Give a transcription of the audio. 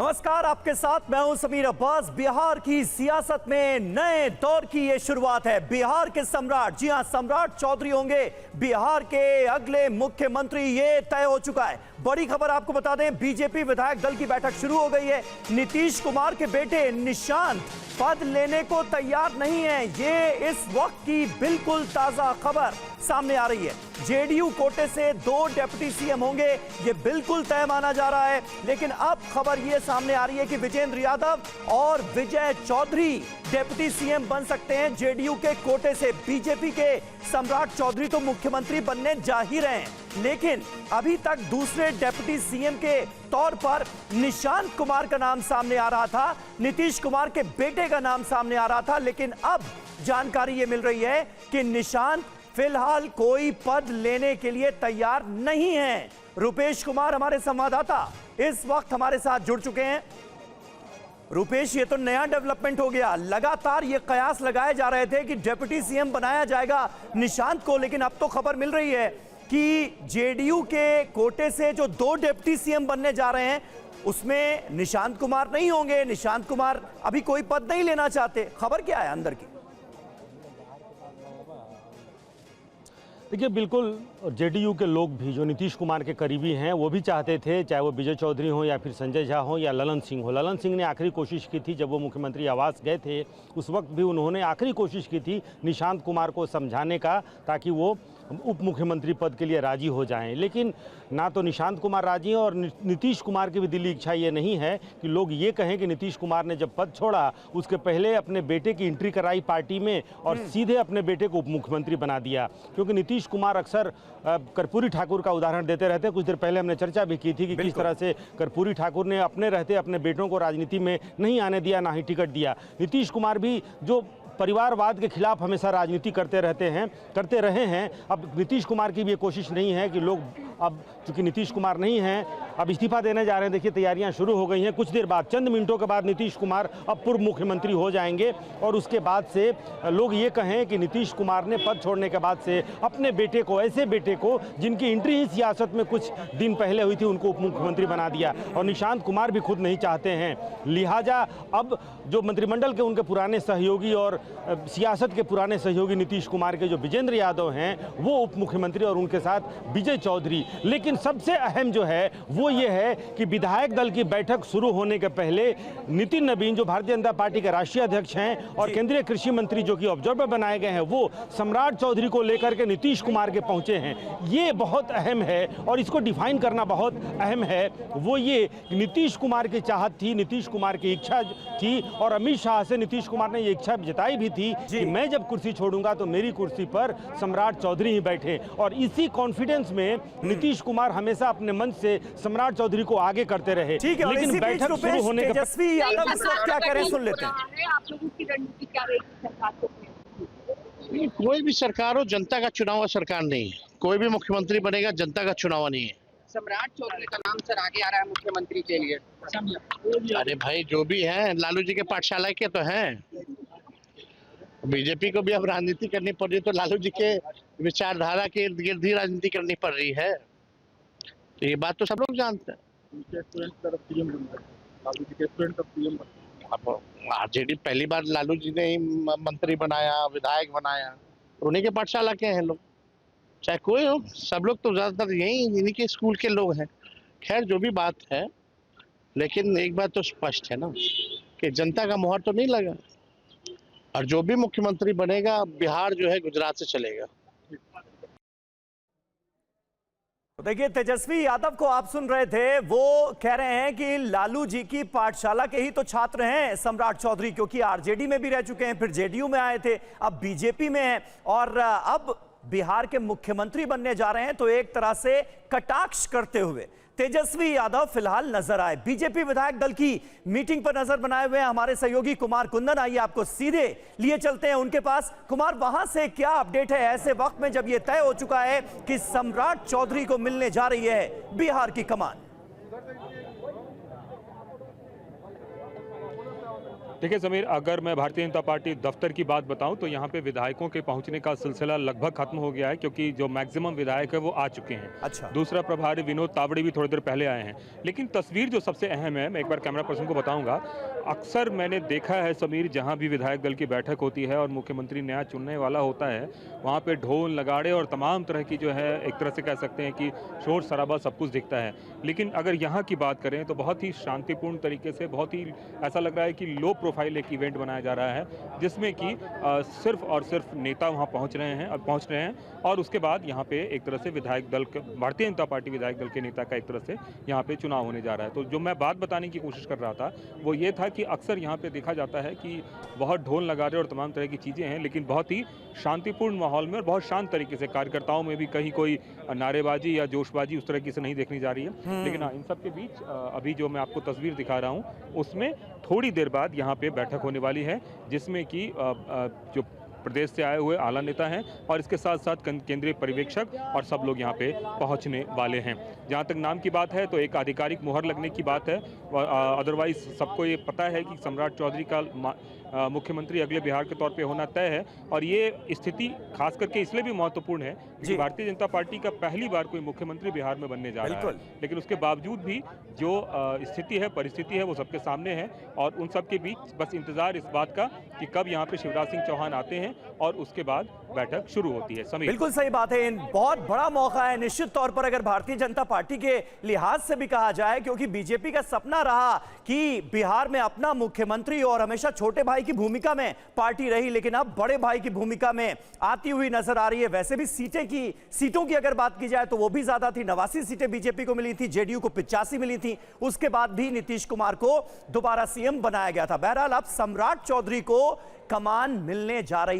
नमस्कार, आपके साथ मैं हूं समीर अब्बास। बिहार की सियासत में नए दौर की ये शुरुआत है। बिहार के सम्राट, जी हां, सम्राट चौधरी होंगे बिहार के अगले मुख्यमंत्री, ये तय हो चुका है। बड़ी खबर आपको बता दें, बीजेपी विधायक दल की बैठक शुरू हो गई है। नीतीश कुमार के बेटे निशांत पद लेने को तैयार नहीं है, ये इस वक्त की बिल्कुल ताजा खबर सामने आ रही है। जेडीयू कोटे से 2 डिप्टी सीएम होंगे, ये बिल्कुल तय माना जा रहा है। लेकिन अब खबर ये सामने आ रही है कि विजेंद्र यादव और विजय चौधरी डिप्टी सीएम बन सकते हैं जेडीयू के कोटे से। बीजेपी के सम्राट चौधरी तो मुख्यमंत्री बनने जा ही रहे हैं, लेकिन अभी तक दूसरे डिप्टी सीएम के तौर पर निशांत कुमार का नाम सामने आ रहा था, नीतीश कुमार के बेटे का नाम सामने आ रहा था। लेकिन अब जानकारी ये मिल रही है कि निशांत फिलहाल कोई पद लेने के लिए तैयार नहीं है। रुपेश कुमार हमारे संवाददाता इस वक्त हमारे साथ जुड़ चुके हैं। रुपेश, ये तो नया डेवलपमेंट हो गया। लगातार ये कयास लगाए जा रहे थे कि डिप्टी सीएम बनाया जाएगा निशांत को, लेकिन अब तो खबर मिल रही है कि जेडीयू के कोटे से जो 2 डिप्टी सीएम बनने जा रहे हैं उसमें निशांत कुमार नहीं होंगे। निशांत कुमार अभी कोई पद नहीं लेना चाहते। खबर क्या है अंदर की? देखिए, बिल्कुल जेडीयू के लोग भी जो नीतीश कुमार के करीबी हैं वो भी चाहते थे, चाहे वो विजय चौधरी हो या फिर संजय झा हो या ललन सिंह हो। ललन सिंह ने आखिरी कोशिश की थी जब वो मुख्यमंत्री आवास गए थे, उस वक्त भी उन्होंने आखिरी कोशिश की थी निशांत कुमार को समझाने का, ताकि वो उप मुख्यमंत्री पद के लिए राजी हो जाएं। लेकिन ना तो निशांत कुमार राजी हैं और नीतीश कुमार की भी दिली इच्छा ये नहीं है कि लोग ये कहें कि नीतीश कुमार ने जब पद छोड़ा उसके पहले अपने बेटे की एंट्री कराई पार्टी में और सीधे अपने बेटे को उप मुख्यमंत्री बना दिया। क्योंकि नीतीश कुमार अक्सर कर्पूरी ठाकुर का उदाहरण देते रहते हैं। कुछ देर पहले हमने चर्चा भी की थी कि किस तरह से कर्पूरी ठाकुर ने अपने रहते अपने बेटों को राजनीति में नहीं आने दिया, ना ही टिकट दिया। नीतीश कुमार भी जो परिवारवाद के खिलाफ हमेशा राजनीति करते रहे हैं। अब नीतीश कुमार की भी ये कोशिश नहीं है कि लोग, अब चूंकि नीतीश कुमार नहीं हैं, अब इस्तीफा देने जा रहे हैं। देखिए, तैयारियां शुरू हो गई हैं। कुछ देर बाद, चंद मिनटों के बाद नीतीश कुमार अब पूर्व मुख्यमंत्री हो जाएंगे और उसके बाद से लोग ये कहें कि नीतीश कुमार ने पद छोड़ने के बाद से अपने बेटे को, ऐसे बेटे को जिनकी एंट्री ही सियासत में कुछ दिन पहले हुई थी, उनको उप मुख्यमंत्री बना दिया। और निशांत कुमार भी खुद नहीं चाहते हैं। लिहाजा अब जो मंत्रिमंडल के उनके पुराने सहयोगी और सियासत के पुराने सहयोगी नीतीश कुमार के जो विजेंद्र यादव हैं वो उप मुख्यमंत्री और उनके साथ विजय चौधरी। लेकिन सबसे अहम जो है वो ये है कि विधायक दल की बैठक शुरू होने के पहले नितिन नवीन, जो भारतीय जनता पार्टी के राष्ट्रीय अध्यक्ष हैं, और केंद्रीय कृषि मंत्री जो कि ऑब्जर्वर बनाए गए हैं, वो सम्राट चौधरी को लेकर के नीतीश कुमार के पहुंचे हैं। ये बहुत अहम है और इसको डिफाइन करना बहुत अहम है। वो ये नीतीश कुमार की चाहत थी, नीतीश कुमार की इच्छा थी और अमित शाह से नीतीश कुमार ने ये इच्छा जताई भी थी कि मैं जब कुर्सी छोड़ूंगा तो मेरी कुर्सी पर सम्राट चौधरी ही बैठे। और इसी कॉन्फिडेंस में नीतीश कुमार हमेशा अपने मंच से सम्राट चौधरी को आगे करते रहे। लेकिन बैठक शुरू होने के तेजस्वी यादव इस वक्त क्या करें, सुन लेते हैं। आप लोगों की रणनीति क्या रहेगी सरकार को? कोई भी सरकार हो, जनता का चुनाव सरकार नहीं है। कोई भी मुख्यमंत्री बनेगा, जनता का चुनाव नहीं है। सम्राट चौधरी का नाम सर आगे आ रहा है मुख्यमंत्री के लिए। अरे भाई, जो भी है लालू जी के पाठशाला के तो हैं। बीजेपी को भी अब राजनीति करनी पड़ रही है तो लालू जी के विचारधारा के इर्द गिर्द ही राजनीति करनी पड़ रही है। तो ये बात तो सब लोग जानते हैं। अब आरजेडी पहली बार लालू जी ने ही मंत्री बनाया, विधायक बनाया, उन्हीं के पाठशाला के हैं लोग। चाहे कोई हो, सब लोग तो ज्यादातर यही इन्हीं के स्कूल के लोग हैं। खैर, जो भी बात है, लेकिन एक बात तो स्पष्ट है ना कि जनता का मोहर तो नहीं लगा और जो भी मुख्यमंत्री बनेगा, बिहार जो है गुजरात से चलेगा। देखिए, तेजस्वी यादव को आप सुन रहे थे, वो कह रहे हैं कि लालू जी की पाठशाला के ही तो छात्र हैं सम्राट चौधरी, क्योंकि आरजेडी में भी रह चुके हैं, फिर जेडीयू में आए थे, अब बीजेपी में हैं और अब बिहार के मुख्यमंत्री बनने जा रहे हैं। तो एक तरह से कटाक्ष करते हुए तेजस्वी यादव फिलहाल नजर आए। बीजेपी विधायक दल की मीटिंग पर नजर बनाए हुए हैं हमारे सहयोगी कुमार कुंदन। आइए आपको सीधे लिए चलते हैं उनके पास। कुमार, वहां से क्या अपडेट है ऐसे वक्त में जब यह तय हो चुका है कि सम्राट चौधरी को मिलने जा रही है बिहार की कमान? देखिए समीर, अगर मैं भारतीय जनता पार्टी दफ्तर की बात बताऊं तो यहाँ पे विधायकों के पहुंचने का सिलसिला लगभग खत्म हो गया है, क्योंकि जो मैक्सिमम विधायक है वो आ चुके हैं। अच्छा। दूसरा प्रभारी विनोद तावड़े भी थोड़ी देर पहले आए हैं। लेकिन तस्वीर जो सबसे अहम है, मैं एक बार कैमरा पर्सन को बताऊंगा, अक्सर मैंने देखा है समीर, जहाँ भी विधायक दल की बैठक होती है और मुख्यमंत्री नया चुनने वाला होता है, वहाँ पे ढोल नगाड़े और तमाम तरह की जो है एक तरह से कह सकते हैं कि शोर शराबा सब कुछ दिखता है। लेकिन अगर यहाँ की बात करें तो बहुत ही शांतिपूर्ण तरीके से, बहुत ही ऐसा लग रहा है कि लो प्रोफाइल एक इवेंट बनाया जा रहा है, जिसमें कि सिर्फ और सिर्फ नेता वहाँ पहुँच रहे हैं और उसके बाद यहाँ पे एक तरह से विधायक दल, भारतीय जनता पार्टी विधायक दल के नेता का एक तरह से यहाँ पे चुनाव होने जा रहा है। तो जो मैं बात बताने की कोशिश कर रहा था वो ये था कि अक्सर यहाँ पे देखा जाता है कि बहुत ढोल नगाड़े और तमाम तरह की चीज़ें हैं, लेकिन बहुत ही शांतिपूर्ण माहौल में और बहुत शांत तरीके से, कार्यकर्ताओं में भी कहीं कोई नारेबाजी या जोशबाजी उस तरह की से नहीं देखने जा रही है। लेकिन इन सब के बीच अभी जो मैं आपको तस्वीर दिखा रहा हूँ उसमें थोड़ी देर बाद यहाँ पे बैठक होने वाली है, जिसमें कि जो प्रदेश से आए हुए आला नेता हैं और इसके साथ साथ केंद्रीय पर्यवेक्षक और सब लोग यहाँ पे पहुँचने वाले हैं। जहाँ तक नाम की बात है तो एक आधिकारिक मुहर लगने की बात है, अदरवाइज सबको ये पता है कि सम्राट चौधरी का मुख्यमंत्री अगले बिहार के तौर पे होना तय है। और ये स्थिति खास करके इसलिए भी महत्वपूर्ण है कि भारतीय जनता पार्टी का पहली बार कोई मुख्यमंत्री बिहार में बनने जा रहा है। लेकिन उसके बावजूद भी जो स्थिति है, परिस्थिति है, वो सबके सामने है और उन सब के बीच बस इंतजार इस बात का कि कब यहाँ पे शिवराज सिंह चौहान आते हैं और उसके बाद बैठक शुरू होती है। समीर, बिल्कुल सही बात है, बहुत बड़ा मौका है निश्चित तौर पर, अगर भारतीय जनता पार्टी के लिहाज से भी कहा जाए, क्योंकि बीजेपी का सपना रहा कि बिहार में अपना मुख्यमंत्री, और हमेशा छोटे भाई की भूमिका में पार्टी रही, लेकिन अब बड़े भाई की भूमिका में आती हुई नजर आ रही है। वैसे भी सीटों की अगर बात की जाए तो वो भी ज्यादा थी, 89 सीटें बीजेपी को मिली थी, जेडीयू को 85 मिली थी, उसके बाद भी नीतीश कुमार को दोबारा सीएम बनाया गया था। बहरहाल अब सम्राट चौधरी को कमान मिलने जा रही